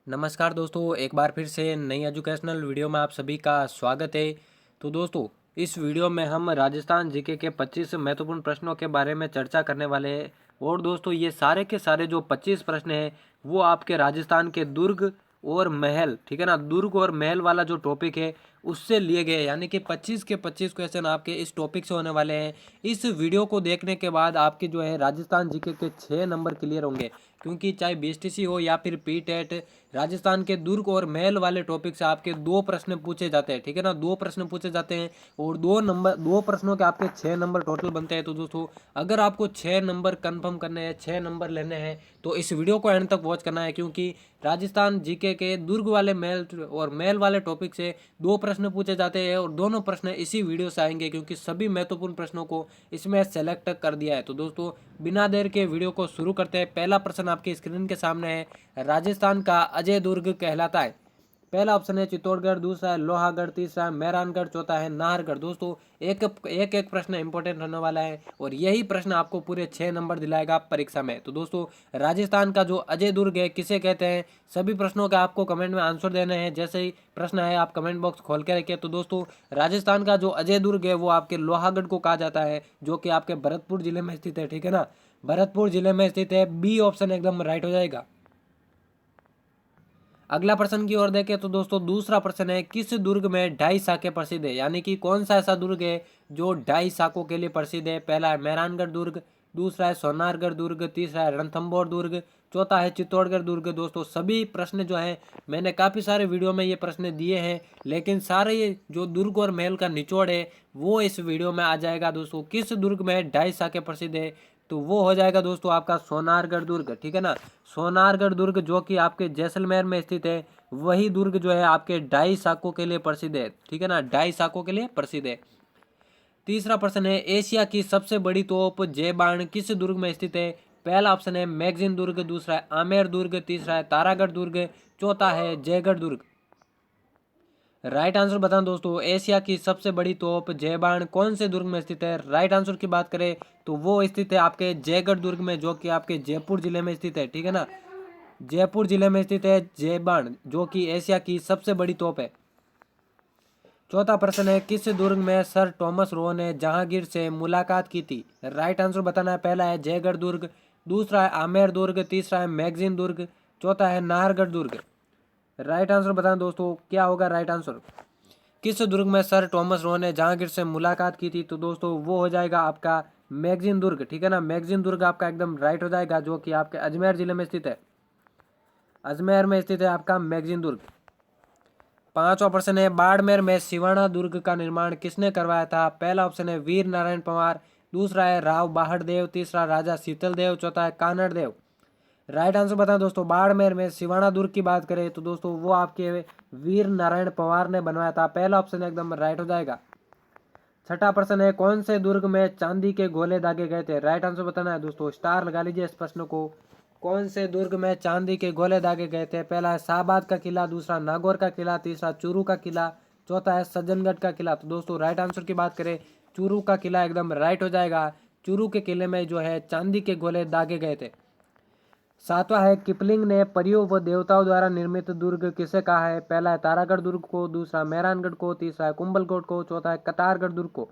नमस्कार दोस्तों, एक बार फिर से नई एजुकेशनल वीडियो में आप सभी का स्वागत है। तो दोस्तों, इस वीडियो में हम राजस्थान जीके के 25 महत्वपूर्ण प्रश्नों के बारे में चर्चा करने वाले हैं। और दोस्तों, ये सारे के सारे जो 25 प्रश्न हैं वो आपके राजस्थान के दुर्ग और महल, ठीक है ना, दुर्ग और महल वाला जो टॉपिक है उससे लिए गए, यानी कि 25 के 25 क्वेश्चन आपके इस टॉपिक से होने वाले हैं। इस वीडियो को देखने के बाद आपके जो है राजस्थान जीके के 6 नंबर क्लियर होंगे, क्योंकि चाहे बीएसटीसी हो या फिर पीटेट, राजस्थान के दुर्ग और महल वाले टॉपिक से आपके 2 प्रश्न पूछे जाते हैं, ठीक है ना, 2 प्रश्न पूछे जाते हैं और 2 प्रश्नों के आपके 6 नंबर टोटल बनते हैं। तो दोस्तों, अगर आपको 6 नंबर कंफर्म करने हैं, 6 नंबर लेने हैं, तो इस वीडियो को एंड तक वॉच करना है, क्योंकि राजस्थान जीके के दुर्ग वाले महल और महल वाले टॉपिक से 2 प्रश्न पूछे जाते हैं और दोनों प्रश्न इसी वीडियो से आएंगे, क्योंकि सभी महत्वपूर्ण प्रश्नों को इसमें सेलेक्ट कर दिया है। तो दोस्तों, बिना देर के वीडियो को शुरू करते हैं। पहला प्रश्न आपकी स्क्रीन के सामने है, राजस्थान का अजय दुर्ग कहलाता है। पहला ऑप्शन है चित्तौड़गढ़, दूसरा है लोहागढ़, तीसरा है मेहरानगढ़, चौथा है नाहरगढ़। दोस्तों, एक प्रश्न इंपॉर्टेंट होने वाला है और यही प्रश्न आपको पूरे 6 नंबर दिलाएगा परीक्षा में। तो दोस्तों, राजस्थान का जो अजय दुर्ग है किसे कहते हैं, सभी प्रश्नों का आपको कमेंट में आंसर देने हैं। जैसे ही प्रश्न है आप कमेंट बॉक्स खोल के रखिए। तो दोस्तों, राजस्थान का जो अजय दुर्ग है वो आपके लोहागढ़ को कहा जाता है, जो कि आपके भरतपुर जिले में स्थित है, ठीक है ना, भरतपुर जिले में स्थित है। बी ऑप्शन एकदम राइट हो जाएगा। अगला प्रश्न की ओर देखें तो दोस्तों, दूसरा प्रश्न है, किस दुर्ग में ढाई शाखें प्रसिद्ध है, यानी कि कौन सा ऐसा दुर्ग है जो ढाई शाखों के लिए प्रसिद्ध है। पहला है मेहरानगढ़ दुर्ग, दूसरा है सोनारगढ़ दुर्ग, तीसरा है रणथंभौर दुर्ग, चौथा है चित्तौड़गढ़ दुर्ग। दोस्तों, सभी प्रश्न जो है मैंने काफ़ी सारे वीडियो में ये प्रश्न दिए हैं, लेकिन सारे ये जो दुर्ग और महल का निचोड़ है वो इस वीडियो में आ जाएगा। दोस्तों, किस दुर्ग में ढाई शाखें प्रसिद्ध है, तो वो हो जाएगा दोस्तों आपका सोनारगढ़ दुर्ग, ठीक है ना। सोनारगढ़ दुर्ग जो कि आपके जैसलमेर में स्थित है, वही दुर्ग जो है आपके ढाई शाखों के लिए प्रसिद्ध है, ठीक है ना, ढाई शाखों के लिए प्रसिद्ध है। तीसरा प्रश्न है, एशिया की सबसे बड़ी तोप जय बाण किस दुर्ग में स्थित है। पहला ऑप्शन है मैगजीन दुर्ग, दूसरा है आमेर दुर्ग, तीसरा है तारागढ़ दुर्ग, चौथा है जयगढ़ दुर्ग। राइट आंसर बताएं दोस्तों, एशिया की सबसे बड़ी तोप जयबाण कौन से दुर्ग में स्थित है। राइट आंसर की बात करें तो वो स्थित है आपके जयगढ़ दुर्ग में, जो कि आपके जयपुर जिले में स्थित है, ठीक है ना, जयपुर जिले में स्थित है जयबाण, जो कि एशिया की सबसे बड़ी तोप है। चौथा प्रश्न है, किस दुर्ग में सर थॉमस रो ने जहांगीर से मुलाकात की थी। राइट आंसर बताना है। पहला है जयगढ़ दुर्ग, दूसरा है आमेर दुर्ग, तीसरा है मैगजीन दुर्ग, चौथा है नाहरगढ़ दुर्ग। राइट आंसर बताएं दोस्तों, क्या होगा राइट आंसर। किस दुर्ग में सर थॉमस रो ने जहांगीर से मुलाकात की थी, तो दोस्तों वो हो जाएगा आपका मैगजीन दुर्ग, ठीक है ना, मैगजीन दुर्ग आपका एकदम राइट हो जाएगा, जो कि आपके अजमेर जिले में स्थित है। अजमेर में स्थित है आपका मैगजीन दुर्ग। पांचवा प्रश्न है, बाड़मेर में सिवाना दुर्ग का निर्माण किसने करवाया था। पहला ऑप्शन है वीर नारायण पंवार, दूसरा है राव बाहड़ देव, तीसरा राजा शीतल देव, चौथा है कानड़ देव। राइट आंसर बताएं दोस्तों, बाड़मेर में सिवाना दुर्ग की बात करें तो दोस्तों वो आपके वीर नारायण पवार ने बनवाया था। पहला ऑप्शन एकदम राइट हो जाएगा। छठा प्रश्न है, कौन से दुर्ग में चांदी के गोले दागे गए थे। राइट आंसर बताना है दोस्तों, स्टार लगा लीजिए इस प्रश्न को। कौन से दुर्ग में चांदी के गोले दागे गए थे। पहला है शाहबाद का किला, दूसरा नागौर का किला, तीसरा चूरू का किला, चौथा है सज्जनगढ़ का किला। तो दोस्तों, राइट आंसर की बात करें, चूरू का किला एकदम राइट हो जाएगा। चूरू के किले में जो है चांदी के गोले दागे गए थे। सातवां है, किपलिंग ने परियों व देवताओं द्वारा निर्मित दुर्ग किसे कहा है। पहला है तारागढ़ दुर्ग को, दूसरा मेहरानगढ़ को, तीसरा है कुंभलकोट को, चौथा है कतारगढ़ दुर्ग को।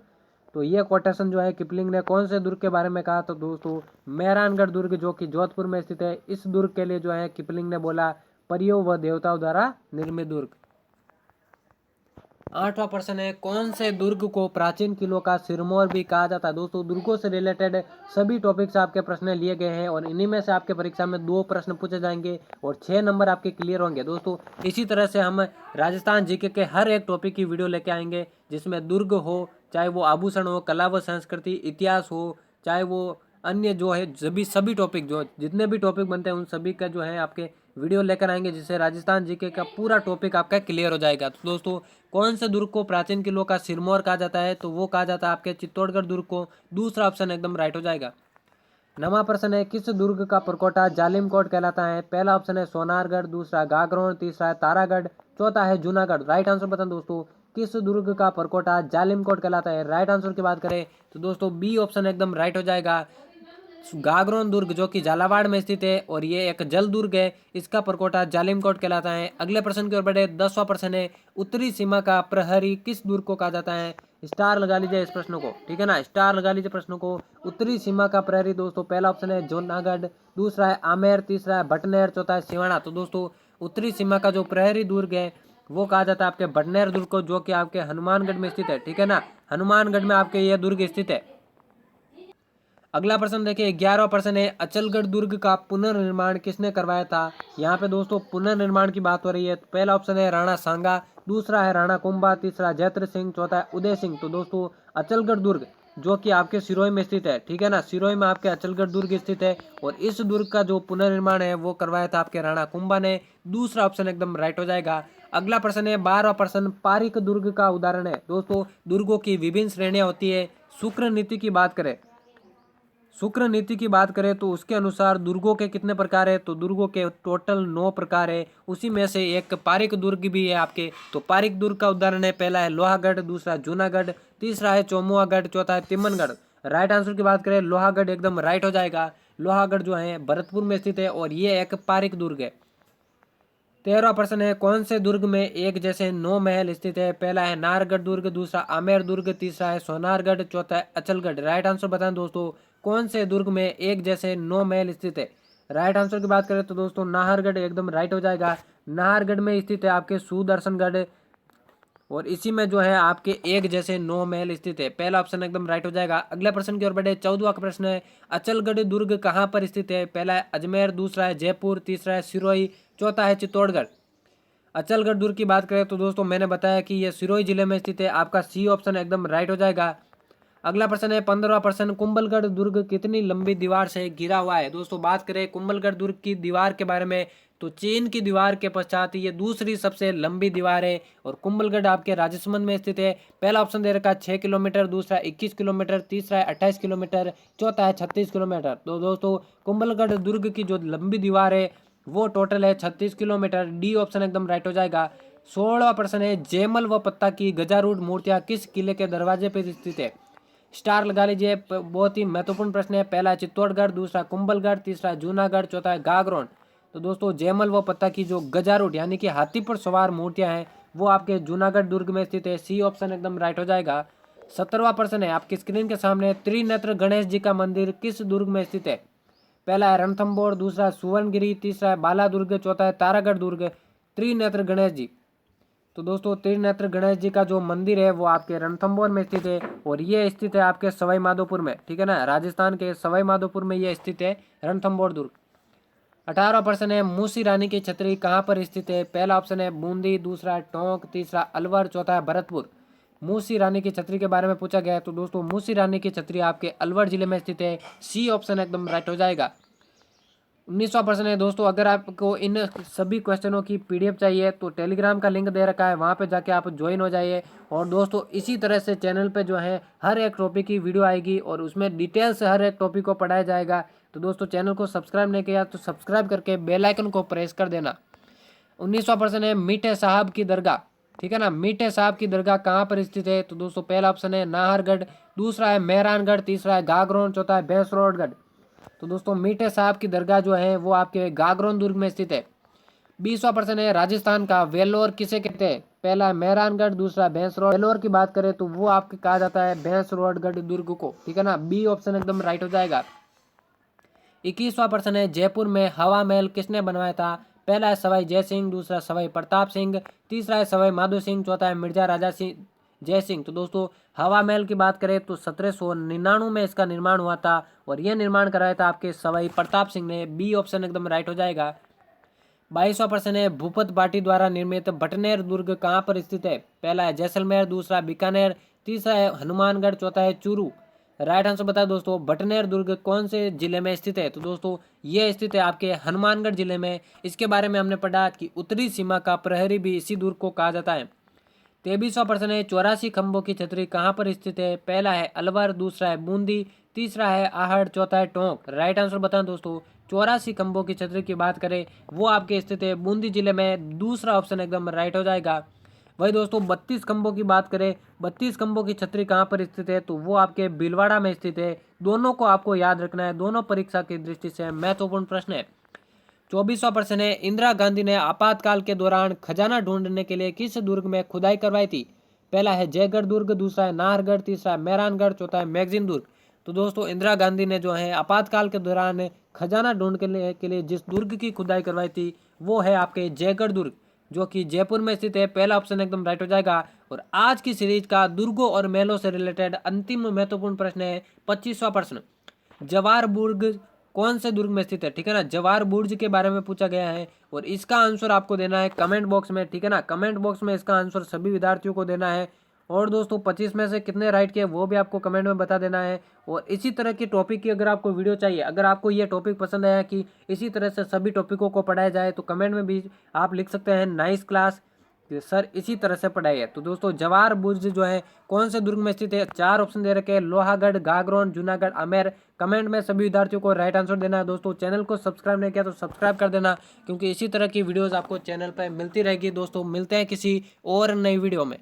तो ये कोटेशन जो है किपलिंग ने कौन से दुर्ग के बारे में कहा, तो दोस्तों मेहरानगढ़ दुर्ग, जो कि जोधपुर में स्थित है, इस दुर्ग के लिए जो है किपलिंग ने बोला परियों व देवताओं द्वारा निर्मित दुर्ग। आठवां प्रश्न है, कौन से दुर्ग को प्राचीन किलों का सिरमौर भी कहा जाता है। दोस्तों, दुर्गों से रिलेटेड सभी टॉपिक्स आपके प्रश्न लिए गए हैं और इन्हीं में से आपके परीक्षा में 2 प्रश्न पूछे जाएंगे और 6 नंबर आपके क्लियर होंगे। दोस्तों, इसी तरह से हम राजस्थान जीके के हर एक टॉपिक की वीडियो लेके आएंगे, जिसमें दुर्ग हो, चाहे वो आभूषण हो, कला व संस्कृति, इतिहास हो, चाहे वो अन्य जो है सभी टॉपिक, जो जितने भी टॉपिक बनते हैं उन सभी का जो है आपके वीडियो लेकर आएंगे, जिससे राजस्थान जीके का पूरा टॉपिक आपका क्लियर हो जाएगा। तो दोस्तों, कौन से दुर्ग को प्राचीन किलों का सिरमौर कहा जाता है, तो वो कहा जाता है आपके चित्तौड़गढ़ दुर्ग को। दूसरा ऑप्शन एकदम राइट हो जाएगा। नवा प्रश्न है, किस दुर्ग का परकोटा जालिम कोट कहलाता है। पहला ऑप्शन है सोनारगढ़, दूसरा गागरोन, तीसरा है तारागढ़, चौथा है जूनागढ़। राइट आंसर बताएं दोस्तों, किस दुर्ग का परकोटा जालिम कोट कहलाता है। राइट आंसर की बात करें तो दोस्तों बी ऑप्शन एकदम राइट हो जाएगा। गागरोन दुर्ग जो कि झालावाड़ में स्थित है और ये एक जल दुर्ग है, इसका परकोटा जालिमकोट कहलाता है। अगले प्रश्न की ओर बढ़े, 10वां प्रश्न है, उत्तरी सीमा का प्रहरी किस दुर्ग को कहा जाता है? स्टार लगा लीजिए इस प्रश्न को, ठीक है ना, स्टार लगा लीजिए प्रश्न को। उत्तरी सीमा का प्रहरी दोस्तों पहला ऑप्शन है जूनागढ़, दूसरा है आमेर, तीसरा है भटनेर, चौथा है सिवाना। तो दोस्तों उत्तरी सीमा का जो प्रहरी दुर्ग है वो कहा जाता है आपके भटनेर दुर्ग को, जो कि आपके हनुमानगढ़ में स्थित है, ठीक है ना, हनुमानगढ़ में आपके यह दुर्ग स्थित है। अगला प्रश्न देखिए, 11वां प्रश्न है, अचलगढ़ दुर्ग का पुनर्निर्माण किसने करवाया था? यहाँ पे दोस्तों पुनर्निर्माण की बात हो रही है। तो पहला ऑप्शन है राणा सांगा, दूसरा है राणा कुंभा, तीसरा जयत्र सिंह, चौथा है उदय सिंह। तो दोस्तों अचलगढ़ दुर्ग जो कि आपके सिरोही में स्थित है, ठीक है ना, सिरोही में आपके अचलगढ़ दुर्ग स्थित है और इस दुर्ग का जो पुनर्निर्माण है वो करवाया था आपके राणा कुंभा ने। दूसरा ऑप्शन एकदम राइट हो जाएगा। अगला प्रश्न है 12वां प्रश्न, पारिक दुर्ग का उदाहरण है। दोस्तों दुर्गों की विभिन्न श्रेणियां होती है। शुक्र नीति की बात करें, शुक्र नीति की बात करें तो उसके अनुसार दुर्गों के कितने प्रकार है? तो दुर्गों के टोटल 9 प्रकार है, उसी में से एक पारिक दुर्ग भी है आपके। तो पारिक दुर्ग का उदाहरण है, पहला है लोहागढ़, दूसरा जूनागढ़, तीसरा है चौमुआगढ़, चौथा है तिमनगढ़। राइट आंसर की बात करें लोहागढ़ एकदम राइट हो जाएगा। लोहागढ़ जो है भरतपुर में स्थित है और ये एक पारिक दुर्ग है। 13वां प्रश्न है, कौन से दुर्ग में एक जैसे 9 महल स्थित है? पहला है नाहरगढ़ दुर्ग, दूसरा आमेर दुर्ग, तीसरा है सोनारगढ़, चौथा है अचलगढ़। राइट आंसर बताएं दोस्तों, कौन से दुर्ग में एक जैसे 9 महल स्थित है? राइट आंसर की बात करें तो दोस्तों नाहरगढ़ एकदम राइट हो जाएगा। नाहरगढ़ में स्थित है आपके सुदर्शनगढ़ और इसी में जो है आपके एक जैसे 9 महल स्थित है। पहला ऑप्शन एकदम राइट हो जाएगा। अगले प्रश्न की ओर बढ़े, 14वां प्रश्न है, अचलगढ़ दुर्ग कहाँ पर स्थित है? पहला है अजमेर, दूसरा है जयपुर, तीसरा है सिरोही, चौथा है चित्तौड़गढ़। अचलगढ़ दुर्ग की बात करें तो दोस्तों मैंने बताया कि यह सिरोही जिले में स्थित है। आपका सी ऑप्शन एकदम राइट हो जाएगा। अगला प्रश्न है 15वां प्रश्न, कुंभलगढ़ दुर्ग कितनी लंबी दीवार से घिरा हुआ है? दोस्तों बात करें कुंभलगढ़ दुर्ग की दीवार के बारे में तो चीन की दीवार के पश्चात ये दूसरी सबसे लंबी दीवार है और कुंभलगढ़ आपके राजस्थान में स्थित है। पहला ऑप्शन दे रखा है 6 किलोमीटर, दूसरा 21 किलोमीटर, तीसरा है 28 किलोमीटर, चौथा है 36 किलोमीटर। तो दोस्तों कुंभलगढ़ दुर्ग की जो लंबी दीवार है वो टोटल है 36 किलोमीटर। डी ऑप्शन एकदम राइट हो जाएगा। 16वां प्रश्न है, जयमल व पत्ता की गजारूढ़ मूर्तियां किस किले के दरवाजे पर स्थित है? स्टार लगा लीजिए, बहुत ही महत्वपूर्ण प्रश्न है। पहला है चित्तौड़गढ़, दूसरा कुंभलगढ़, तीसरा जूनागढ़, चौथा है गागरोन। तो दोस्तों जयमल व पत्ता की जो गजारूढ़ यानी कि हाथी पर सवार मूर्तियां हैं वो आपके जूनागढ़ दुर्ग में स्थित है। सी ऑप्शन एकदम राइट हो जाएगा। 17वां प्रश्न है आपकी स्क्रीन के सामने, त्रिनेत्र गणेश जी का मंदिर किस दुर्ग में स्थित है? पहला है रणथंभौर, दूसरा सुवर्णगिरी, तीसरा है बालादुर्ग, चौथा है तारागढ़ दुर्ग। त्रिनेत्र गणेश जी, तो दोस्तों त्रिनेत्र गणेश जी का जो मंदिर है वो आपके रणथंभौर में स्थित है और ये स्थित है आपके सवाई माधोपुर में, ठीक है ना, राजस्थान के सवाई माधोपुर में ये स्थित है रणथंभौर दुर्ग। 18वां प्रश्न है, मूसी रानी की छतरी कहाँ पर स्थित है? पहला ऑप्शन है बूंदी, दूसरा है टोंक, तीसरा अलवर, चौथा है भरतपुर। मूसी रानी की छतरी के बारे में पूछा गया है तो दोस्तों मूसी रानी की छतरी आपके अलवर जिले में स्थित है। सी ऑप्शन एकदम राइट हो जाएगा। 19वां प्रश्न है दोस्तों, अगर आपको इन सभी क्वेश्चनों की पीडीएफ चाहिए तो टेलीग्राम का लिंक दे रखा है, वहाँ पे जाके आप ज्वाइन हो जाइए। और दोस्तों इसी तरह से चैनल पे जो है हर एक टॉपिक की वीडियो आएगी और उसमें डिटेल से हर एक टॉपिक को पढ़ाया जाएगा। तो दोस्तों चैनल को सब्सक्राइब नहीं किया तो सब्सक्राइब करके बेल आइकन को प्रेस कर देना। 19वां प्रश्न है, मीठे साहब की दरगाह, ठीक है ना, मीठे साहब की दरगाह कहाँ पर स्थित है? तो दोस्तों पहला ऑप्शन है नाहरगढ़, दूसरा है मेहरानगढ़, तीसरा है गागरोन, चौथा है भैंसरोडगढ़। तो दोस्तों मीठे साहब की दरगाह जो है वो आपके गागरोन दुर्ग में स्थित है। 20वां प्रश्न है, राजस्थान का वेलोर किसे कहते हैं? पहला है मेहरानगढ़, दूसरा भैंसरोड। वेलोर की बात करें तो वो आपके कहा जाता है भैंसरोडगढ़ दुर्ग को, ठीक है ना, बी ऑप्शन एकदम राइट हो जाएगा। 21वां प्रश्न है, जयपुर में हवा महल किसने बनवाया था? पहला है सवाई जय सिंह, दूसरा सवाई प्रताप सिंह, तीसरा है सवाई माधो सिंह, चौथा है मिर्जा राजा सिंह जय सिंह। तो दोस्तों हवा महल की बात करें तो 1799 में इसका निर्माण हुआ था और यह निर्माण कराया था आपके सवाई प्रताप सिंह ने। बी ऑप्शन एकदम राइट हो जाएगा। 22वां प्रश्न है, भूपत बाटी द्वारा निर्मित भटनेर दुर्ग कहाँ पर स्थित है? पहला है जैसलमेर, दूसरा बीकानेर, तीसरा है हनुमानगढ़, चौथा है चूरू। राइट आंसर बताए दोस्तों, भटनेर दुर्ग कौन से जिले में स्थित है? तो दोस्तों ये स्थित है आपके हनुमानगढ़ जिले में। इसके बारे में हमने पढ़ा कि उत्तरी सीमा का प्रहरी भी इसी दुर्ग को कहा जाता है। 23वां प्रश्न है, 84 खंभों की छतरी कहाँ पर स्थित है? पहला है अलवर, दूसरा है बूंदी, तीसरा है आहड़, चौथा है टोंक। राइट आंसर बताएं दोस्तों, 84 खंभों की छतरी की बात करें वो आपके स्थित है बूंदी जिले में। दूसरा ऑप्शन एकदम राइट हो जाएगा। वही दोस्तों 32 खंभों की बात करें, 32 खंभों की छतरी कहाँ पर स्थित है, तो वो आपके भीलवाड़ा में स्थित है। दोनों को आपको याद रखना है, दोनों परीक्षा की दृष्टि से महत्वपूर्ण प्रश्न है। 24वां प्रश्न है, इंदिरा गांधी ने आपातकाल के दौरान खजाना ढूंढने के लिए किस दुर्ग में खुदाई करवाई थी? पहला है जयगढ़ दुर्ग, दूसरा है नाहरगढ़, तीसरा है मेहरानगढ़, चौथा है मैगजीन दुर्ग। तो दोस्तों इंदिरा गांधी ने जो है आपातकाल के दौरान खजाना ढूंढ के लिए जिस दुर्ग की खुदाई करवाई थी वो है आपके जयगढ़ दुर्ग, जो कि जयपुर में स्थित है। पहला ऑप्शन एकदम राइट हो जाएगा। और आज की सीरीज का दुर्गों और महलों से रिलेटेड अंतिम महत्वपूर्ण प्रश्न है 25वां प्रश्न, जवार बुर्ग कौन से दुर्ग में स्थित है? ठीक है ना, जवार बुर्ज के बारे में पूछा गया है और इसका आंसर आपको देना है कमेंट बॉक्स में। ठीक है ना, कमेंट बॉक्स में इसका आंसर सभी विद्यार्थियों को देना है। और दोस्तों 25 में से कितने राइट किए वो भी आपको कमेंट में बता देना है। और इसी तरह की टॉपिक की अगर आपको वीडियो चाहिए, अगर आपको ये टॉपिक पसंद आया कि इसी तरह से सभी टॉपिकों को पढ़ाया जाए, तो कमेंट में भी आप लिख सकते हैं नाइस क्लास, सर इसी तरह से पढ़ाई है। तो दोस्तों जवार बुर्ज जो है कौन से दुर्ग में स्थित है? 4 ऑप्शन दे रखे हैं, लोहागढ़, गागरोन, जूनागढ़, आमेर। कमेंट में सभी विद्यार्थियों को राइट आंसर देना है। दोस्तों चैनल को सब्सक्राइब नहीं किया तो सब्सक्राइब कर देना, क्योंकि इसी तरह की वीडियोस आपको चैनल पर मिलती रहेगी। दोस्तों मिलते हैं किसी और नई वीडियो में।